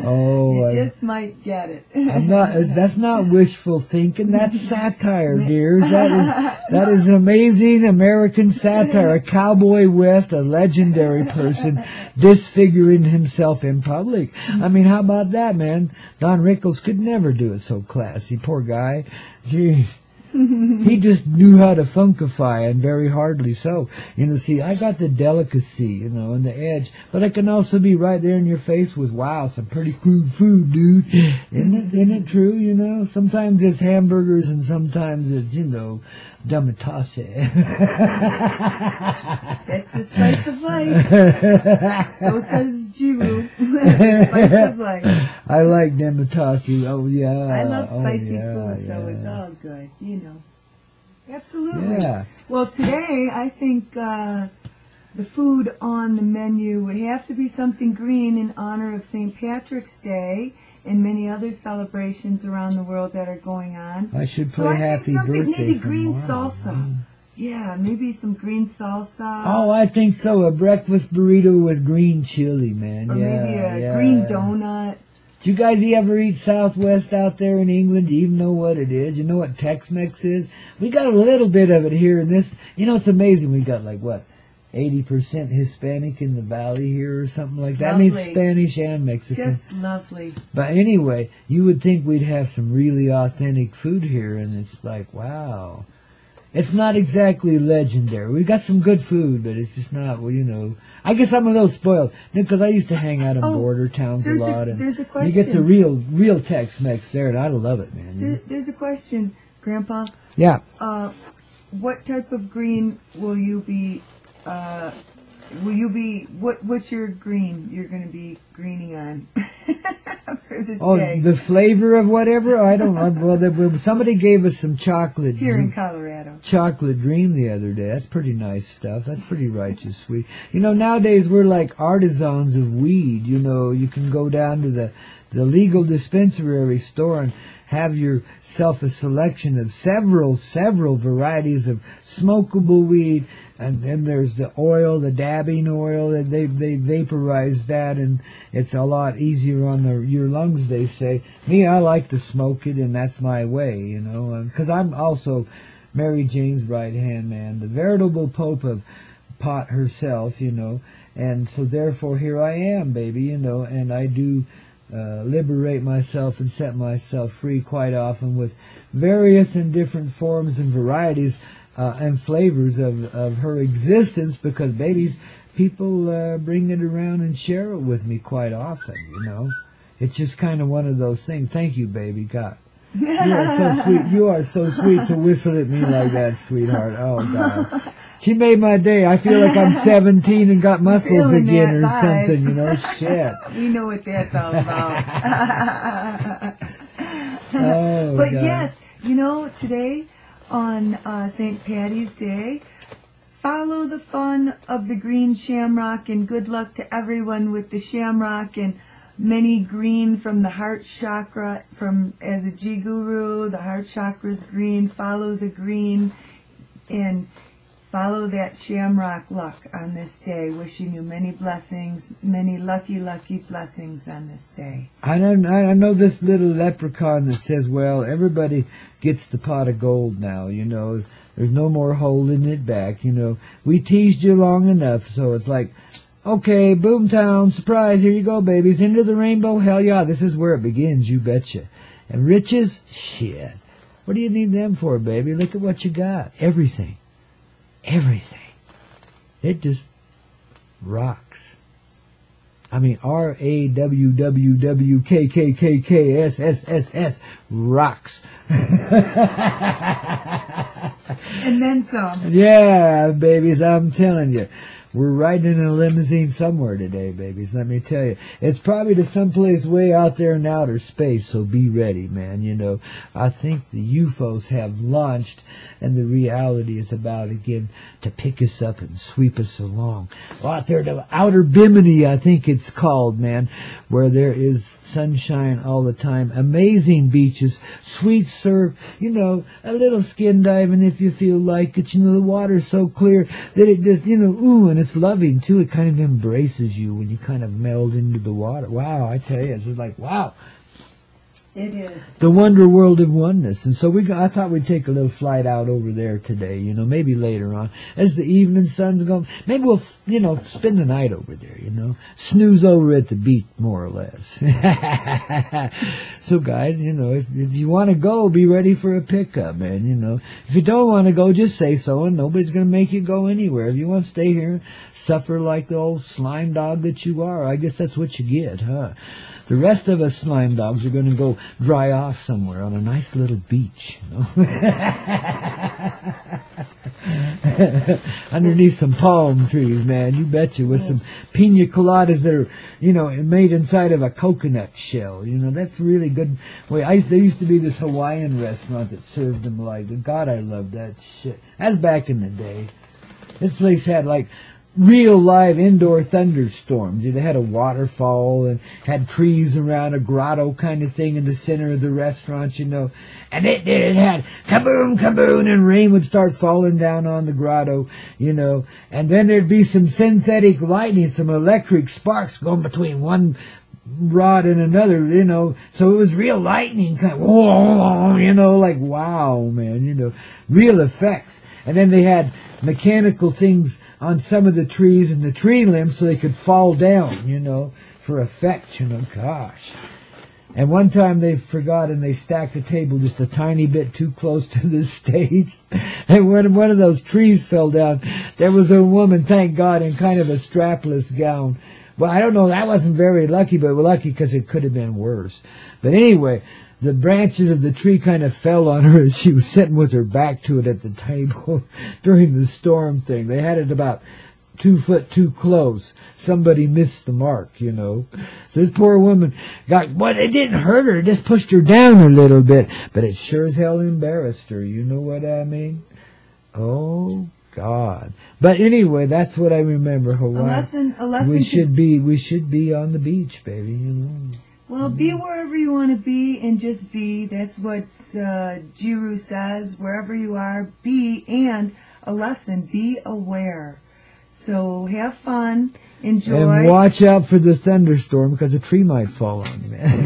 Oh, you just might get it. That's not wishful thinking. That's satire, dears. That is an amazing American satire. A cowboy West, a legendary person, disfiguring himself in public. How about that, man? Don Rickles could never do it so classy. Poor guy. Gee. He just knew how to funkify, and very hardly so. See, I got the delicacy, and the edge, but I can also be right there in your face with, wow, some pretty crude food, dude. Isn't it true, Sometimes it's hamburgers, and sometimes it's, damatase. That's the spice of life. So says Jiru. Spice of life. I like damatase. Oh, yeah. I love spicy food, so it's all good, Absolutely. Yeah. Well, today, I think the food on the menu would have to be something green in honor of St. Patrick's Day and many other celebrations around the world that are going on. I should play Happy Birthday. Maybe green salsa. Yeah, maybe some green salsa. Oh, I think so. A breakfast burrito with green chili, man. Or maybe a green donut. Do you guys ever eat Southwest out there in England? Do you even know what it is? You know what Tex-Mex is? We got a little bit of it here in this. It's amazing. We got 80% Hispanic in the valley here or something like that. Lovely. I mean, Spanish and Mexican. Just lovely. But anyway, you would think we'd have some really authentic food here, and it's like, wow. It's not exactly legendary. We got some good food, but it's just not, well, you know. I guess I'm a little spoiled because I used to hang out in border towns a lot. And there's a question. You get the real Tex-Mex there, and I love it, man. There's a question, Grandpa. Yeah. What type of green will you be? What's your green you're going to be greening on for this day? The flavor of whatever? I don't know. Well, somebody gave us some chocolate. Here in Colorado. Chocolate dream the other day. That's pretty nice stuff. That's pretty righteous sweet. You know, nowadays we're like artisans of weed. You know, you can go down to the legal dispensary store and have yourself a selection of several varieties of smokable weed. And then there's the oil, the dabbing oil, and they vaporize that, and it's a lot easier on your lungs, they say. Me, I like to smoke it, and that's my way, you know, because I'm also Mary Jane's right-hand man, the veritable pope of pot herself, you know, and so therefore here I am, baby, you know, and I do liberate myself and set myself free quite often with various and different forms and varieties and flavors of her existence, because babies, people bring it around and share it with me quite often, you know. It's just kind of one of those things. Thank you, baby. God. You are so sweet. You are so sweet to whistle at me like that, sweetheart. Oh, God. She made my day. I feel like I'm 17 and got muscles again or something, you know. Shit. We know what that's all about. Oh, but God. yes, you know, today on St. Patty's Day, follow the fun of the green shamrock, and good luck to everyone with the shamrock and many green from the heart chakra. From as a G guru, the heart chakra's green. Follow the green and follow that shamrock luck on this day. Wishing you many blessings, many lucky blessings on this day. I know this little leprechaun that says, well, everybody gets the pot of gold now, you know. There's no more holding it back, you know. We teased you long enough, so it's like, okay, Boomtown, surprise, here you go, babies. Into the rainbow, hell yeah, this is where it begins, you betcha. And riches? Shit. What do you need them for, baby? Look at what you got. Everything. Everything. It just rocks. I mean, RAWWWKKKKSSSS rocks. And then some. Yeah, babies, I'm telling you. We're riding in a limousine somewhere today, babies, let me tell you. It's probably to someplace way out there in outer space, so be ready, man, you know. I think the UFOs have launched, and the reality is about, again, to pick us up and sweep us along. Out there to outer bimini, I think it's called, man, where there is sunshine all the time, amazing beaches, sweet surf, you know, a little skin diving if you feel like it. You know, the water's so clear that it just, you know, ooh, and it's loving, too. It kind of embraces you when you kind of meld into the water. Wow, I tell you, it's just like, wow. It is. The wonder world of oneness. And so I thought we'd take a little flight out over there today, you know, maybe later on. As the evening sun's going, maybe we'll, you know, spend the night over there, you know. Snooze over at the beach, more or less. So, guys, you know, if you want to go, be ready for a pickup, man, you know. If you don't want to go, just say so, and nobody's going to make you go anywhere. If you want to stay here and suffer like the old slime dog that you are, I guess that's what you get, huh? The rest of us slime dogs are going to go dry off somewhere on a nice little beach, you know? Underneath some palm trees, man, you betcha, with some pina coladas that are, you know, made inside of a coconut shell. You know, that's really good. Wait, there used to be this Hawaiian restaurant that served them like, God, I love that shit. That's back in the day. This place had like real live indoor thunderstorms. They had a waterfall and had trees around, a grotto kind of thing in the center of the restaurant, you know. And it had kaboom, kaboom, and rain would start falling down on the grotto, you know. And then there'd be some synthetic lightning, some electric sparks going between one rod and another, you know. So it was real lightning, kind of, whoa, you know, like, wow, man, you know, real effects. And then they had mechanical things on some of the trees and the tree limbs so they could fall down, you know, for effect, you know. Gosh. And one time they forgot and they stacked a table just a tiny bit too close to the stage. And when one of those trees fell down, there was a woman, thank God, in kind of a strapless gown. Well, I don't know, that wasn't very lucky, but lucky because it could have been worse. But anyway, the branches of the tree kind of fell on her as she was sitting with her back to it at the table during the storm thing. They had it about 2 foot too close. Somebody missed the mark, you know. So this poor woman it didn't hurt her, it just pushed her down a little bit. But it sure as hell embarrassed her, you know what I mean? Oh, God. But anyway, that's what I remember, Hawaii. A lesson. We should be on the beach, baby, you know. Well, be wherever you want to be and just be. That's what Jiru says. Wherever you are, be. And a lesson, be aware. So have fun, enjoy. And watch out for the thunderstorm because a tree might fall on you, man.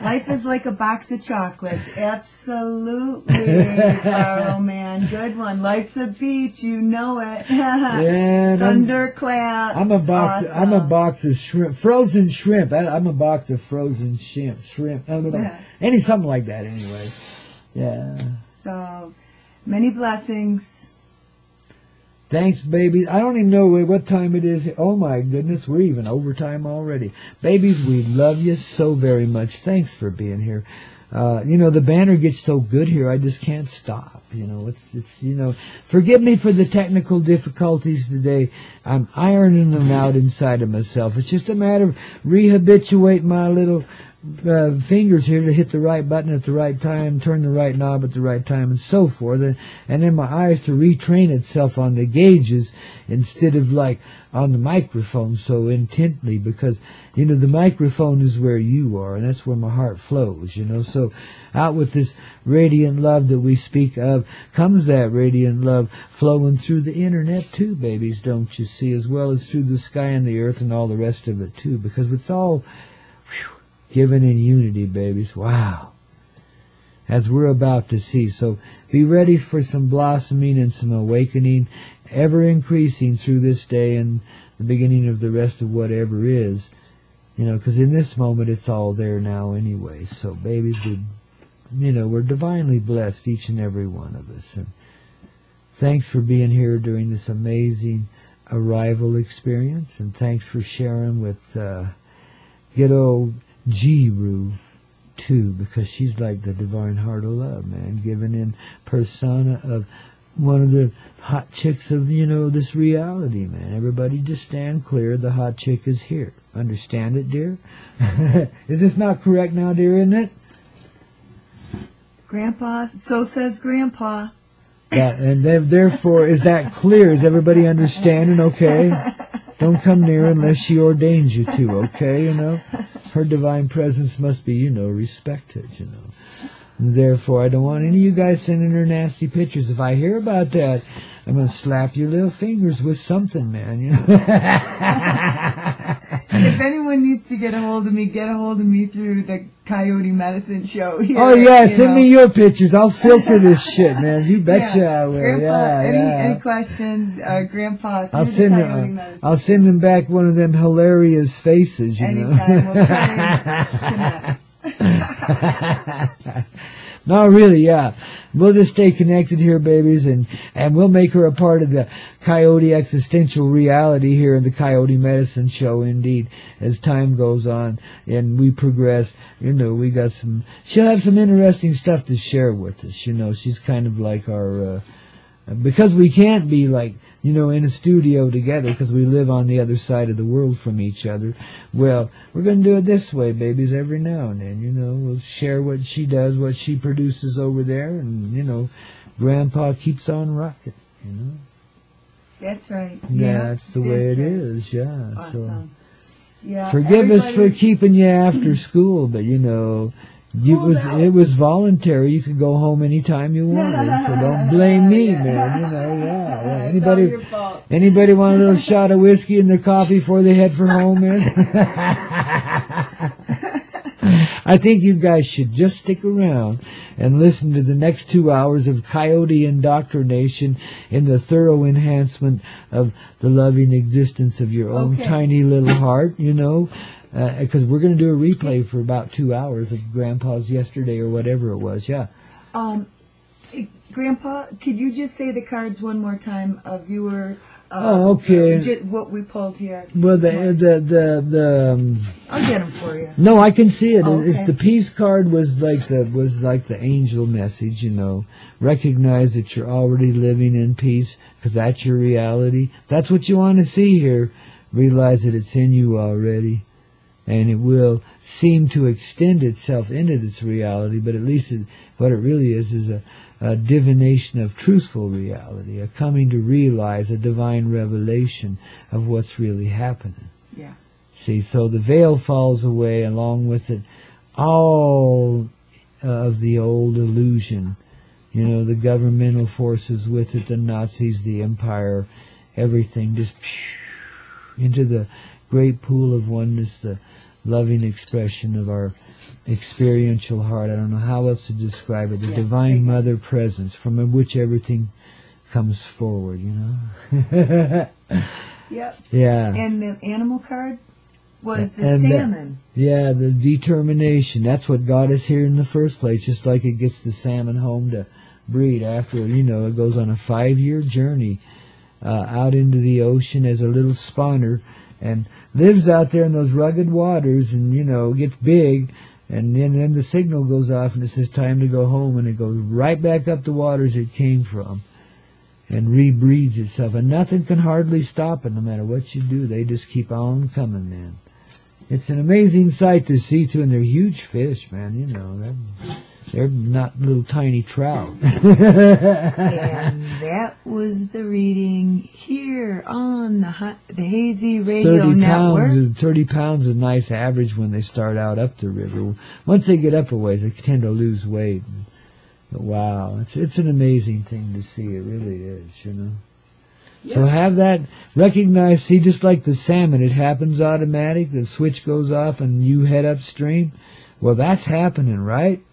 Life is like a box of chocolates. Absolutely, Carl, man. Good one. Life's a beach, you know it. Yeah, Thunderclaps. I'm a box of shrimp, frozen shrimp. I'm a box of frozen shrimp. I don't know. Something like that anyway. Yeah. So, many blessings. Thanks, babies. I don't even know what time it is. Oh, my goodness. We're even overtime already. Babies, we love you so very much. Thanks for being here. The banner gets so good here, I just can't stop. Forgive me for the technical difficulties today. I'm ironing them out inside of myself. It's just a matter of rehabilitating my little fingers here to hit the right button at the right time, turn the right knob at the right time, and so forth. And then my eyes to retrain itself on the gauges instead of like on the microphone so intently, because the microphone is where you are, and that's where my heart flows. So out with this radiant love that we speak of comes that radiant love flowing through the internet too, babies, don't you see, as well as through the sky and the earth and all the rest of it too, because it's all given in unity, babies. Wow. As we're about to see. So be ready for some blossoming and some awakening, ever increasing through this day and the beginning of the rest of whatever is. Because in this moment it's all there now anyway. So babies, we're divinely blessed, each and every one of us. And thanks for being here during this amazing arrival experience. And thanks for sharing with good old Jiru too, because she's like the divine heart of love, man, given in persona of one of the hot chicks of this reality, man. Everybody just stand clear, the hot chick is here. Understand it, dear? Is this not correct now, dear, isn't it? Grandpa, so says Grandpa. And therefore, is that clear? Is everybody understanding? Okay. Don't come near unless she ordains you to, okay, Her divine presence must be, respected, And therefore, I don't want any of you guys sending her nasty pictures. If I hear about that, I'm going to slap your little fingers with something, man, If anyone needs to get a hold of me through the Coyote Medicine Show here. Oh, yeah, send me your pictures. I'll filter this shit, man. You betcha I will. Grandpa, any questions, Grandpa, through the Coyote Medicine. I'll send him back one of them hilarious faces, Anytime. We'll try and connect. No, really, yeah. We'll just stay connected here, babies, and we'll make her a part of the Coyote existential reality here in the Coyote Medicine Show, indeed, as time goes on and we progress. We got she'll have some interesting stuff to share with us. She's kind of like our, because we can't be like, in a studio together because we live on the other side of the world from each other. Well, we're going to do it this way, babies, every now and then. We'll share what she does, what she produces over there, and, Grandpa keeps on rocking, That's right. Yeah, that's the way it is, yeah. Awesome. So, yeah, forgive us for keeping you after school, but, it was voluntary. You could go home anytime you wanted, so don't blame me, man. Anybody want a little shot of whiskey in their coffee before they head for home, man? I think you guys should just stick around and listen to the next 2 hours of Coyote indoctrination in the thorough enhancement of the loving existence of your own tiny little heart, you know, because we're going to do a replay for about 2 hours of Grandpa's yesterday or whatever it was, yeah. Grandpa, could you just say the cards one more time? A viewer. Okay. What we pulled here. Well, the I'll get them for you. No, I can see it. Oh, It's the peace card was like the angel message, you know. Recognize that you're already living in peace because that's your reality. That's what you want to see here. Realize that it's in you already, and it will seem to extend itself into this reality. But at least what it really is a divination of truthful reality, a coming to realize a divine revelation of what's really happening. Yeah. See, so the veil falls away, along with it all of the old illusion. You know, the governmental forces with it, the Nazis, the empire, everything just into the great pool of oneness, the loving expression of our experiential heart. I don't know how else to describe it. The divine mother presence from which everything comes forward, you know. Yep. Yeah. And the animal card was the salmon. The determination. That's what got us here in the first place, just like it gets the salmon home to breed after, you know, it goes on a 5-year journey out into the ocean as a little spawner and lives out there in those rugged waters and, you know, gets big. And then the signal goes off and it says time to go home, and it goes right back up the waters it came from and rebreeds itself. And nothing can hardly stop it no matter what you do. They just keep on coming, man. It's an amazing sight to see, too, and they're huge fish, man. You know, they're not little tiny trout. And that was the reading here on the Hazy Radio Network. 30 pounds is a nice average when they start out up the river. Once they get up a ways, they tend to lose weight. But wow, it's an amazing thing to see. It really is, you know. Yeah. So have that recognized. See, just like the salmon, it happens automatic. The switch goes off and you head upstream. Well, that's happening, right?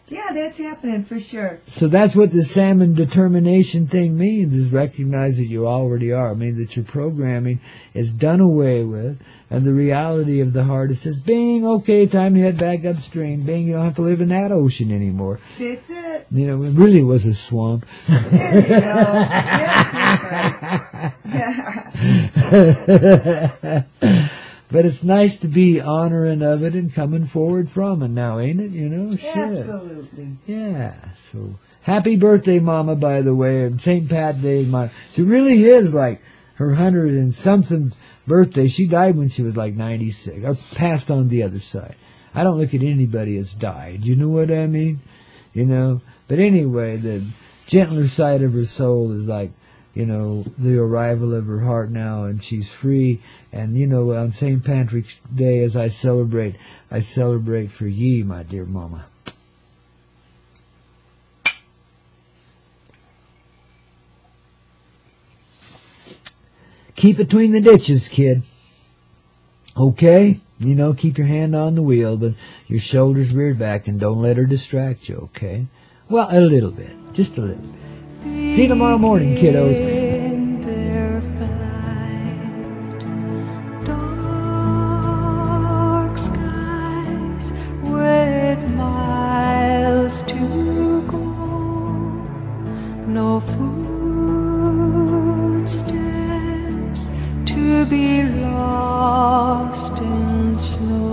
Yeah, that's happening for sure. So that's what the salmon determination thing means, is recognize that you already are. I mean, that your programming is done away with, and the reality of the heart, it says, bing, okay, time to head back upstream. Bing, you don't have to live in that ocean anymore. That's it. You know, it really was a swamp. There you go. Yeah, that's right. But it's nice to be honoring of it and coming forward from it now, ain't it? You know, shit. Absolutely. Yeah. So happy birthday, Mama, by the way. And St. Pat Day. She really is like her 100 and something birthday. She died when she was like 96, or passed on the other side. I don't look at anybody as died. You know what I mean? You know. But anyway, the gentler side of her soul is like, you know, the arrival of her heart now, and she's free. And, you know, on St. Patrick's Day, as I celebrate for ye, my dear Mama. Keep between the ditches, kid. Okay? You know, keep your hand on the wheel, but your shoulders reared back, and don't let her distract you, okay? Well, a little bit. Just a little bit. See you tomorrow morning, kiddos. To go, no footsteps to be lost in snow.